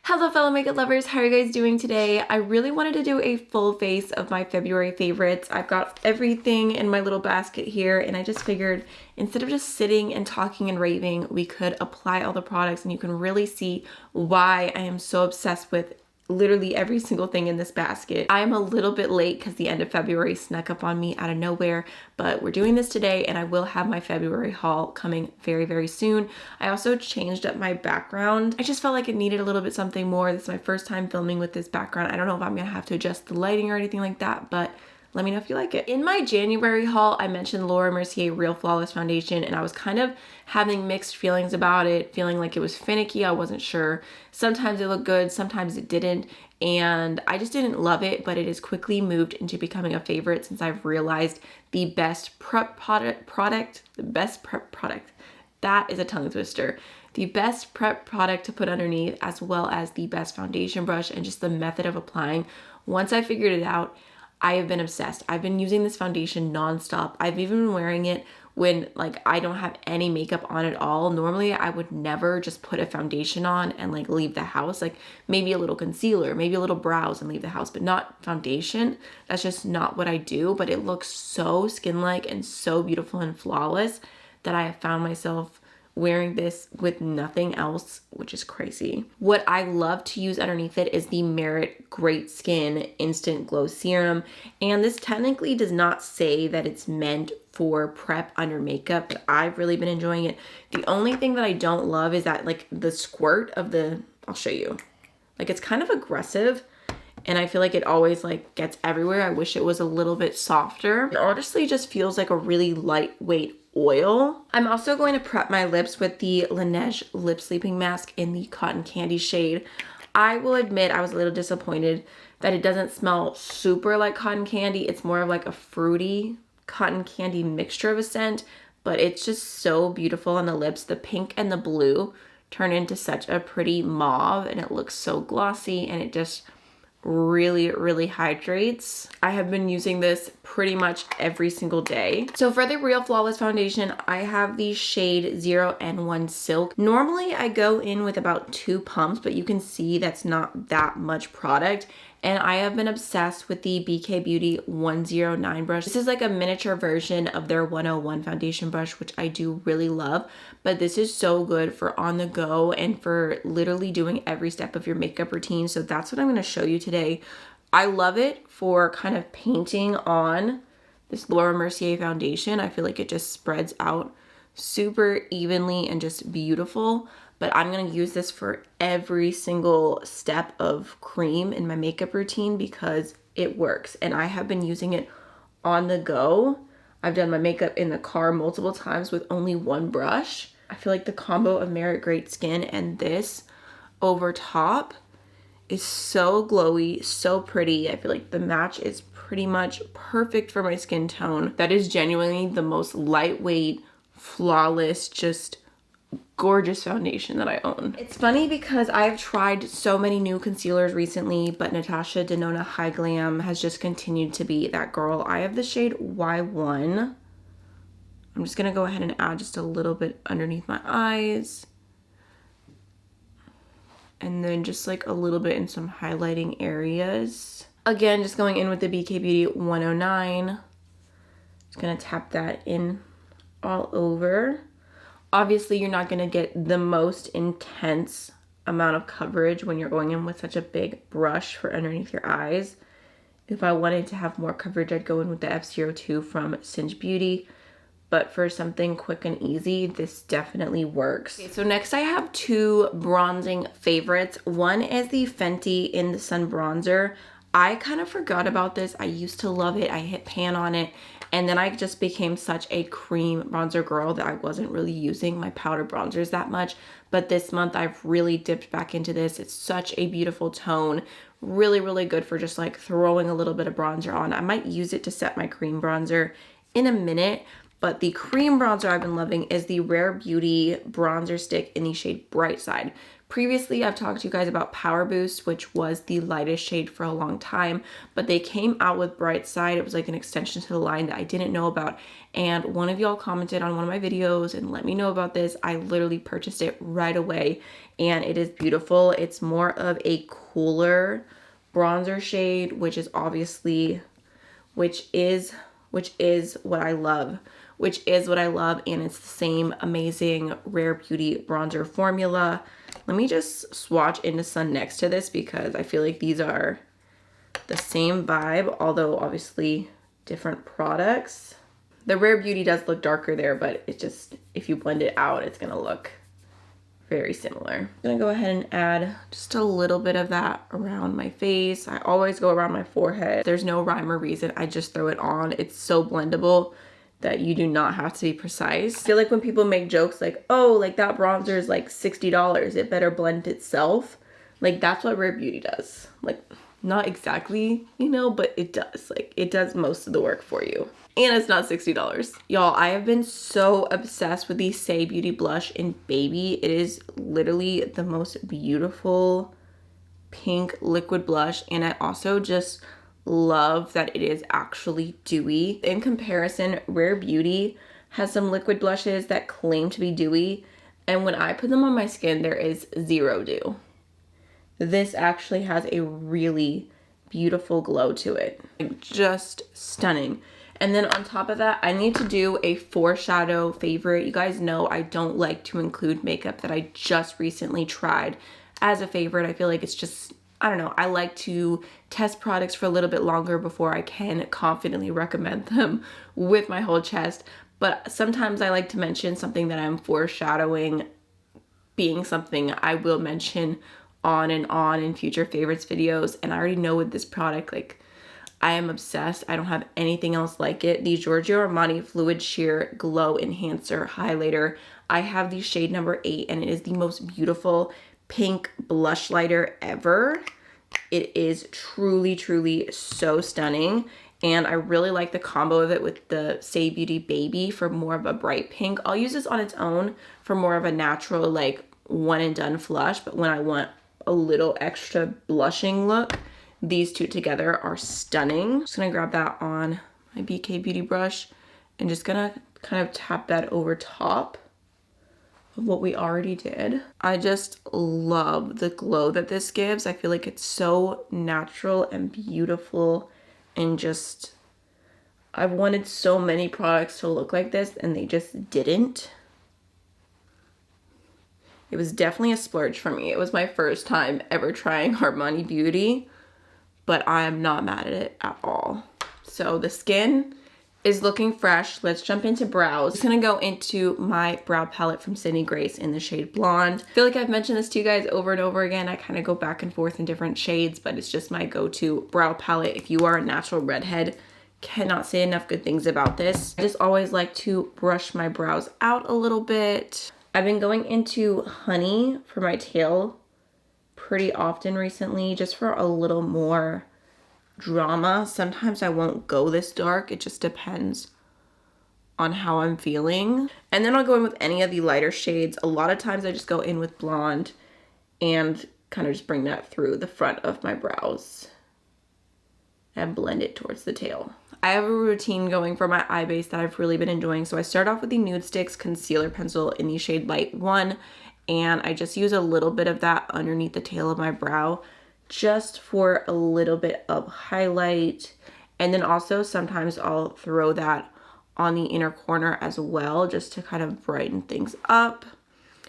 Hello fellow makeup lovers, how are you guys doing today? I really wanted to do a full face of my February favorites. I've got everything in my little basket here and I just figured instead of just sitting and talking and raving, we could apply all the products and you can really see why I am so obsessed with literally every single thing in this basket. I'm a little bit late because the end of February snuck up on me out of nowhere, but we're doing this today and I will have my February haul coming very, very soon. I also changed up my background. I just felt like it needed a little bit something more. This is my first time filming with this background. I don't know if I'm gonna have to adjust the lighting or anything like that, but let me know if you like it. In my January haul, I mentioned Laura Mercier Real Flawless Foundation and I was kind of having mixed feelings about it, feeling like it was finicky. I wasn't sure. Sometimes it looked good, sometimes it didn't, and I just didn't love it, but it has quickly moved into becoming a favorite since I've realized the best prep product, that is a tongue twister. The best prep product to put underneath as well as the best foundation brush and just the method of applying. Once I figured it out, I have been obsessed. I've been using this foundation nonstop. I've even been wearing it when like I don't have any makeup on at all. Normally I would never just put a foundation on and like leave the house, like maybe a little concealer, maybe a little brows and leave the house, but not foundation. That's just not what I do, but it looks so skin-like and so beautiful and flawless that I have found myself wearing this with nothing else, which is crazy. What I love to use underneath it is the Merit Great Skin Instant Glow Serum. And this technically does not say that it's meant for prep under makeup, but I've really been enjoying it. The only thing that I don't love is that like the squirt of the, I'll show you. Like it's kind of aggressive and I feel like it always like gets everywhere. I wish it was a little bit softer. It honestly just feels like a really lightweight oil. I'm also going to prep my lips with the Laneige Lip Sleeping Mask in the Cotton Candy shade. I will admit I was a little disappointed that it doesn't smell super like cotton candy. It's more of like a fruity cotton candy mixture of a scent, but it's just so beautiful on the lips. The pink and the blue turn into such a pretty mauve and it looks so glossy and it just really hydrates. I have been using this pretty much every single day. So for the Real Flawless Foundation, I have the shade 0N1 Silk. Normally I go in with about 2 pumps, but you can see that's not that much product. And I have been obsessed with the BK Beauty 109 brush. This is like a miniature version of their 101 foundation brush, which I do really love. But this is so good for on the go and for literally doing every step of your makeup routine. So that's what I'm going to show you today. I love it for kind of painting on this Laura Mercier foundation. I feel like it just spreads out super evenly and just beautiful. But I'm going to use this for every single step of cream in my makeup routine because it works. And I have been using it on the go. I've done my makeup in the car multiple times with only one brush. I feel like the combo of Merit Great Skin and this over top is so glowy, so pretty. I feel like the match is pretty much perfect for my skin tone. That is genuinely the most lightweight, flawless, just gorgeous foundation that I own. It's funny because I've tried so many new concealers recently, but Natasha Denona High Glam has just continued to be that girl. I have the shade Y1. I'm just gonna go ahead and add just a little bit underneath my eyes. And then just like a little bit in some highlighting areas. Again, just going in with the BK Beauty 109. Just gonna tap that in all over. Obviously, you're not going to get the most intense amount of coverage when you're going in with such a big brush for underneath your eyes. If I wanted to have more coverage, I'd go in with the F02 from Singe Beauty. But for something quick and easy, this definitely works. Okay, so next I have 2 bronzing favorites. One is the Fenty In the Sun Bronzer. I kind of forgot about this. I used to love it. I hit pan on it. And then I just became such a cream bronzer girl that I wasn't really using my powder bronzers that much. But this month I've really dipped back into this. It's such a beautiful tone. Really good for just like throwing a little bit of bronzer on. I might use it to set my cream bronzer in a minute. But the cream bronzer I've been loving is the Rare Beauty bronzer stick in the shade Bright Side. Previously, I've talked to you guys about Power Boost, which was the lightest shade for a long time, but they came out with Bright Side. It was like an extension to the line that I didn't know about, and one of y'all commented on one of my videos and let me know about this. I literally purchased it right away, and it is beautiful. It's more of a cooler bronzer shade, which is obviously, which is what I love. And it's the same amazing Rare Beauty bronzer formula. Let me just swatch Into Sun next to this because I feel like these are the same vibe, although obviously different products. The Rare Beauty does look darker there, but it just, if you blend it out, it's gonna look very similar. I'm gonna go ahead and add just a little bit of that around my face. I always go around my forehead. There's no rhyme or reason. I just throw it on. It's so blendable that you do not have to be precise. I feel like when people make jokes like, oh, like that bronzer is like $60, it better blend itself. Like that's what Rare Beauty does. Like not exactly, you know, but it does. Like it does most of the work for you. And it's not $60. Y'all, I have been so obsessed with the Say Beauty blush in Baby. It is literally the most beautiful pink liquid blush. And I also just love that it is actually dewy. In comparison, Rare Beauty has some liquid blushes that claim to be dewy, and when I put them on my skin, there is zero dew. This actually has a really beautiful glow to it. Like, just stunning. And then on top of that, I need to do a foreshadow favorite. You guys know I don't like to include makeup that I just recently tried as a favorite. I feel like it's just, I don't know, I like to test products for a little bit longer before I can confidently recommend them with my whole chest. But sometimes I like to mention something that I'm foreshadowing being something I will mention on and on in future favorites videos. And I already know with this product, like, I am obsessed. I don't have anything else like it. The Giorgio Armani Fluid Sheer Glow Enhancer Highlighter. I have the shade number 8, and it is the most beautiful pink blush lighter ever. It is truly, truly so stunning. And I really like the combo of it with the Say Beauty Baby for more of a bright pink. I'll use this on its own for more of a natural, like, one and done flush. But when I want a little extra blushing look, these two together are stunning. Just gonna grab that on my BK Beauty brush and just gonna kind of tap that over top of what we already did. I just love the glow that this gives. I feel like it's so natural and beautiful, and just, I've wanted so many products to look like this and they just didn't. It was definitely a splurge for me. It was my first time ever trying Armani Beauty, but I am not mad at it at all. So the skin is looking fresh. Let's jump into brows. I'm just gonna go into my brow palette from Sydney Grace in the shade Blonde. I feel like I've mentioned this to you guys over and over again. I kind of go back and forth in different shades, but it's just my go-to brow palette. If you are a natural redhead, cannot say enough good things about this. I just always like to brush my brows out a little bit. I've been going into Honey for my tail pretty often recently, just for a little more drama. Sometimes I won't go this dark. It just depends on how I'm feeling. And then I'll go in with any of the lighter shades. A lot of times I just go in with Blonde and kind of just bring that through the front of my brows and blend it towards the tail. I have a routine going for my eye base that I've really been enjoying. So I start off with the Nude Sticks Concealer Pencil in the shade Light 1. And I just use a little bit of that underneath the tail of my brow just for a little bit of highlight. And then also sometimes I'll throw that on the inner corner as well, just to kind of brighten things up,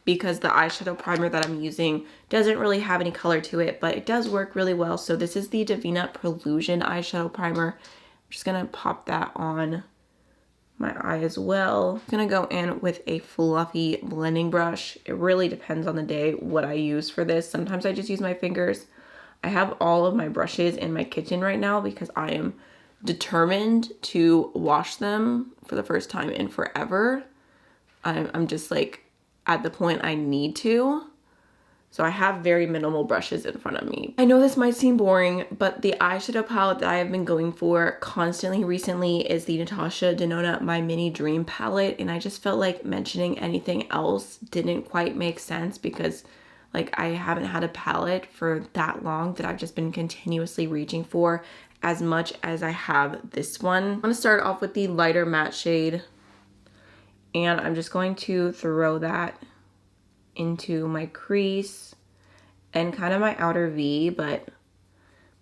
because the eyeshadow primer that I'm using doesn't really have any color to it, but it does work really well. So this is the Divina Prelusion eyeshadow primer. I'm just gonna pop that on my eye as well. I'm gonna go in with a fluffy blending brush. It really depends on the day what I use for this. Sometimes I just use my fingers. I have all of my brushes in my kitchen right now because I am determined to wash them for the first time in forever. I'm just like at the point I need to. So I have very minimal brushes in front of me. I know this might seem boring, but the eyeshadow palette that I have been going for constantly recently is the Natasha Denona My Mini Dream palette. And I just felt like mentioning anything else didn't quite make sense because Like, I haven't had a palette for that long that I've just been continuously reaching for as much as I have this one. I'm gonna start off with the lighter matte shade, and I'm just going to throw that into my crease and kind of my outer V, but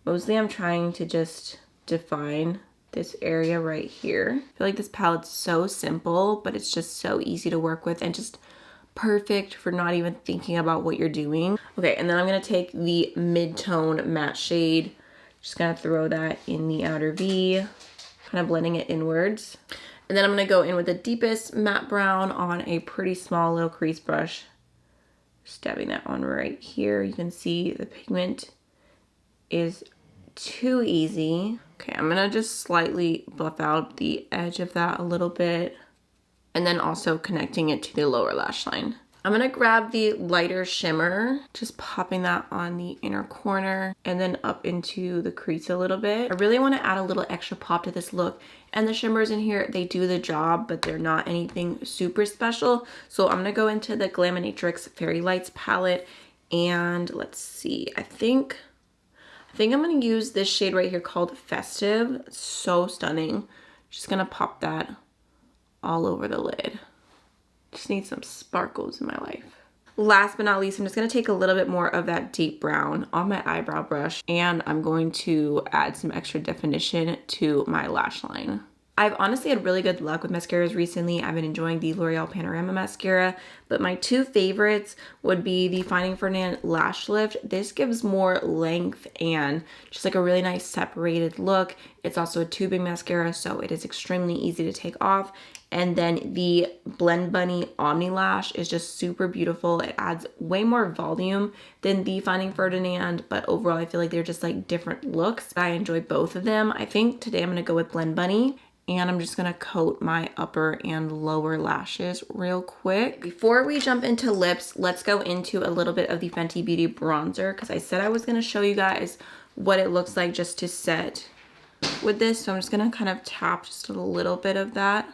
mostly I'm trying to just define this area right here. I feel like this palette's so simple, but it's just so easy to work with and just perfect for not even thinking about what you're doing. Okay, and then I'm gonna take the mid-tone matte shade, just gonna throw that in the outer V, kind of blending it inwards. And then I'm gonna go in with the deepest matte brown on a pretty small little crease brush, just dabbing that on right here. You can see the pigment is too easy. Okay, I'm gonna just slightly buff out the edge of that a little bit, and then also connecting it to the lower lash line. I'm gonna grab the lighter shimmer, just popping that on the inner corner and then up into the crease a little bit. I really wanna add a little extra pop to this look, and the shimmers in here, they do the job, but they're not anything super special. So I'm gonna go into the Glaminatrix Fairy Lights palette, and let's see, I think I'm gonna use this shade right here called Festive. It's so stunning. Just gonna pop that all over the lid. Just need some sparkles in my life. Last but not least, I'm just gonna take a little bit more of that deep brown on my eyebrow brush, and I'm going to add some extra definition to my lash line. I've honestly had really good luck with mascaras recently. I've been enjoying the L'Oreal Panorama mascara, but my two favorites would be the Finding Ferdinand Lash Lift. This gives more length and just like a really nice separated look. It's also a tubing mascara, so it is extremely easy to take off. And then the Blend Bunny Omni Lash is just super beautiful. It adds way more volume than the Finding Ferdinand, but overall I feel like they're just like different looks. I enjoy both of them. I think today I'm gonna go with Blend Bunny, and I'm just gonna coat my upper and lower lashes real quick. Before we jump into lips, let's go into a little bit of the Fenty Beauty bronzer, because I said I was gonna show you guys what it looks like just to set with this. So I'm just gonna kind of tap just a little bit of that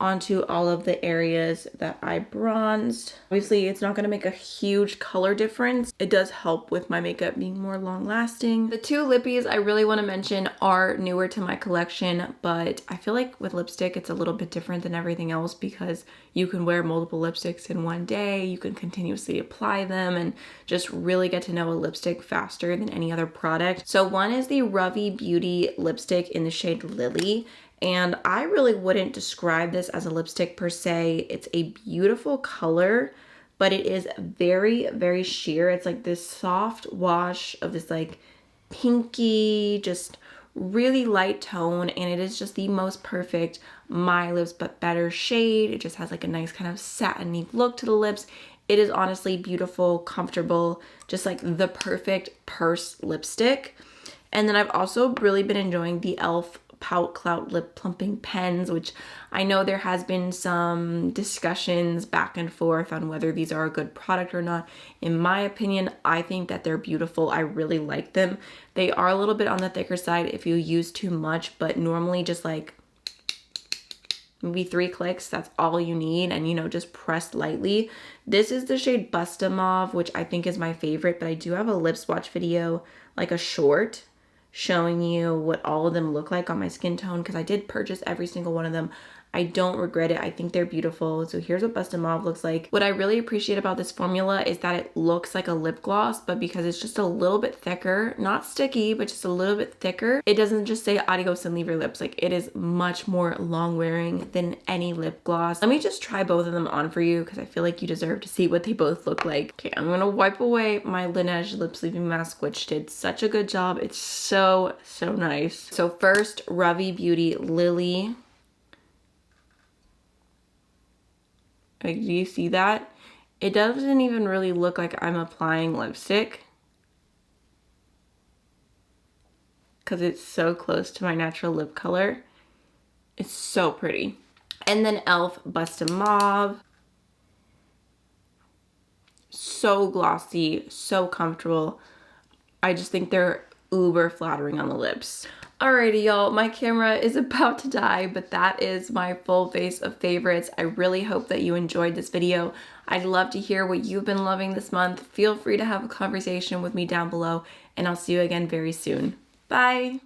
onto all of the areas that I bronzed. Obviously, it's not gonna make a huge color difference. It does help with my makeup being more long lasting. The two lippies I really wanna mention are newer to my collection, but I feel like with lipstick, it's a little bit different than everything else because you can wear multiple lipsticks in one day, you can continuously apply them and just really get to know a lipstick faster than any other product. So one is the Ravi Beauty lipstick in the shade Lily. And I really wouldn't describe this as a lipstick per se. It's a beautiful color, but it is very, very sheer. It's like this soft wash of this like pinky, just really light tone. And it is just the most perfect My Lips But Better shade. It just has like a nice kind of satiny look to the lips. It is honestly beautiful, comfortable, just like the perfect purse lipstick. And then I've also really been enjoying the e.l.f. Pout Clout Lip Plumping Pens, which I know there has been some discussions back and forth on whether these are a good product or not. In my opinion, I think that they're beautiful. I really like them. They are a little bit on the thicker side if you use too much, but normally just like maybe 3 clicks, that's all you need, and you know, just press lightly. This is the shade Busta Mauve, which I think is my favorite, but I do have a lip swatch video, like a short, showing you what all of them look like on my skin tone, because I did purchase every single one of them. I don't regret it. I think they're beautiful. So here's what Busta Mauve looks like. What I really appreciate about this formula is that it looks like a lip gloss, but because it's just a little bit thicker, not sticky, but just a little bit thicker, it doesn't just say adios and leave your lips. Like, it is much more long wearing than any lip gloss. Let me just try both of them on for you because I feel like you deserve to see what they both look like. Okay, I'm gonna wipe away my Laneige lip sleeping mask, which did such a good job. It's so, so nice. So first, Ravi Beauty Lily. Like, do you see that? It doesn't even really look like I'm applying lipstick because it's so close to my natural lip color. It's so pretty. And then e.l.f. Busta Mauve. So glossy, so comfortable. I just think they're uber flattering on the lips. Alrighty, y'all, my camera is about to die, but that is my full face of favorites. I really hope that you enjoyed this video. I'd love to hear what you've been loving this month. Feel free to have a conversation with me down below, and I'll see you again very soon. Bye!